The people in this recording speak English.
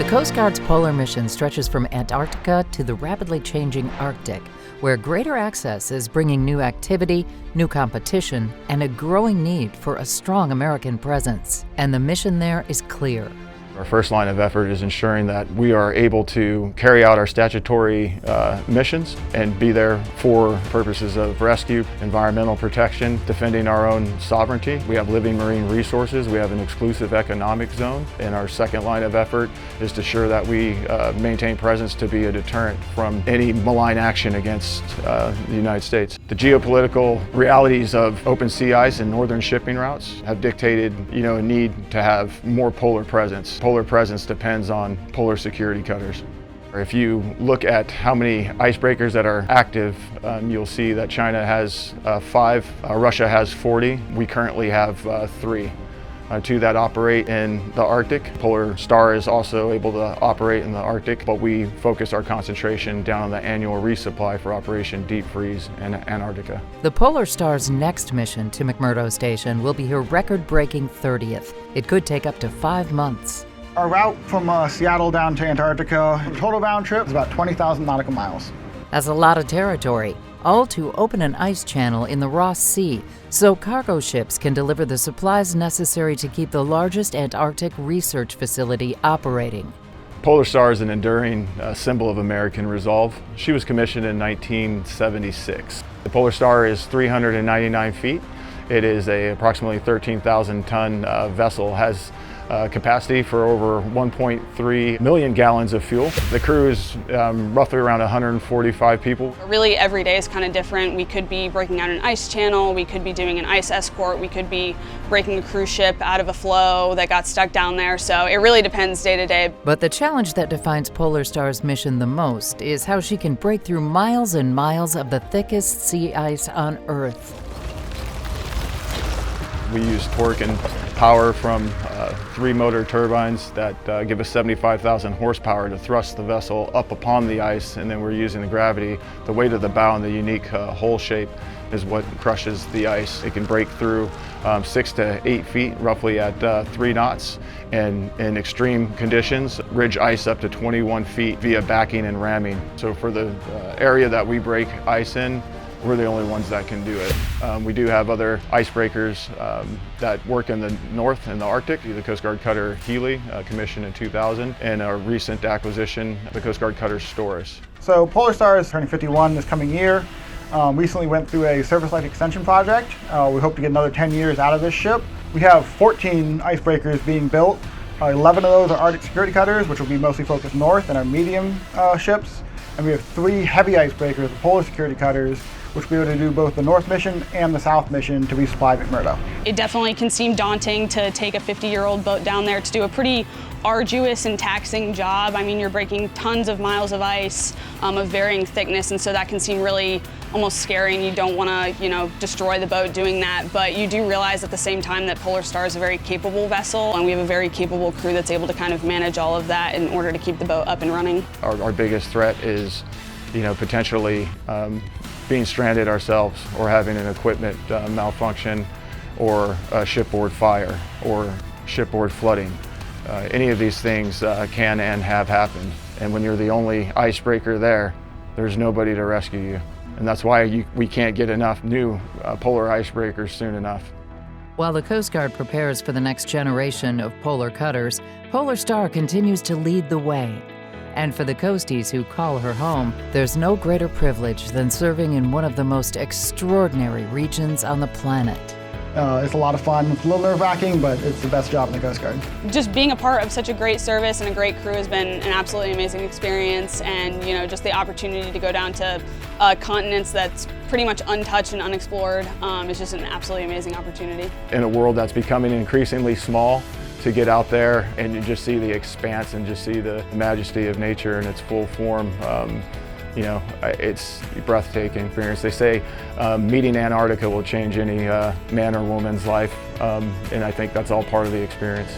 Coast Guard's polar mission stretches from Antarctica to the rapidly changing Arctic, where greater access is bringing new activity, new competition, and a growing need for a strong American presence. And the mission there is clear. Our first line of effort is ensuring that we are able to carry out our statutory missions and be there for purposes of rescue, environmental protection, defending our own sovereignty. We have living marine resources. We have an exclusive economic zone. And our second line of effort is to ensure that we maintain presence to be a deterrent from any malign action against the United States. The geopolitical realities of open sea ice and northern shipping routes have dictated, a need to have more polar presence. Polar presence depends on polar security cutters. If you look at how many icebreakers that are active, you'll see that China has 5, Russia has 40. We currently have 3. 2 that operate in the Arctic. Polar Star is also able to operate in the Arctic, but we focus our concentration down on the annual resupply for Operation Deep Freeze in Antarctica. The Polar Star's next mission to McMurdo Station will be her record-breaking 30th. It could take up to 5 months. Our route from Seattle down to Antarctica, the total round trip is about 20,000 nautical miles. That's a lot of territory, all to open an ice channel in the Ross Sea so cargo ships can deliver the supplies necessary to keep the largest Antarctic research facility operating. Polar Star is an enduring symbol of American resolve. She was commissioned in 1976. The Polar Star is 399 feet. It is a approximately 13,000 ton vessel, has capacity for over 1.3 million gallons of fuel. The crew is roughly around 145 people. Really every day is kind of different. We could be breaking out an ice channel, we could be doing an ice escort, we could be breaking a cruise ship out of a floe that got stuck down there, so it really depends day to day. But the challenge that defines Polar Star's mission the most is how she can break through miles and miles of the thickest sea ice on Earth. We use torque and power from 3 motor turbines that give us 75,000 horsepower to thrust the vessel up upon the ice, and then we're using the gravity, the weight of the bow, and the unique hull shape is what crushes the ice. It can break through 6 to 8 feet, roughly at 3 knots, and in extreme conditions, ridge ice up to 21 feet via backing and ramming. So for the area that we break ice in, we're the only ones that can do it. We do have other icebreakers that work in the north in the Arctic. The Coast Guard cutter Healy, commissioned in 2000, and our recent acquisition, the Coast Guard cutter Storis. So Polar Star is turning 51 this coming year. Recently went through a surface life extension project. We hope to get another 10 years out of this ship. We have 14 icebreakers being built. 11 of those are Arctic security cutters, which will be mostly focused north, and our medium ships. And we have 3 heavy icebreakers, the polar security cutters, which will be able to do both the North mission and the South mission to resupply McMurdo. It definitely can seem daunting to take a 50-year-old boat down there to do a pretty arduous and taxing job. I mean, you're breaking tons of miles of ice of varying thickness, and so that can seem really almost scary, and you don't want to, destroy the boat doing that. But you do realize at the same time that Polar Star is a very capable vessel, and we have a very capable crew that's able to kind of manage all of that in order to keep the boat up and running. Our biggest threat is, potentially being stranded ourselves, or having an equipment malfunction, or a shipboard fire, or shipboard flooding. Any of these things can and have happened. And when you're the only icebreaker there, there's nobody to rescue you. And that's why we can't get enough new polar icebreakers soon enough. While the Coast Guard prepares for the next generation of polar cutters, Polar Star continues to lead the way. And for the coasties who call her home, there's no greater privilege than serving in one of the most extraordinary regions on the planet. It's a lot of fun. It's a little nerve-wracking, but it's the best job in the Coast Guard. Just being a part of such a great service and a great crew has been an absolutely amazing experience, and just the opportunity to go down to continents that's pretty much untouched and unexplored is just an absolutely amazing opportunity. In a world that's becoming increasingly small, to get out there and you just see the expanse and just see the majesty of nature in its full form. It's a breathtaking experience. They say meeting Antarctica will change any man or woman's life, and I think that's all part of the experience.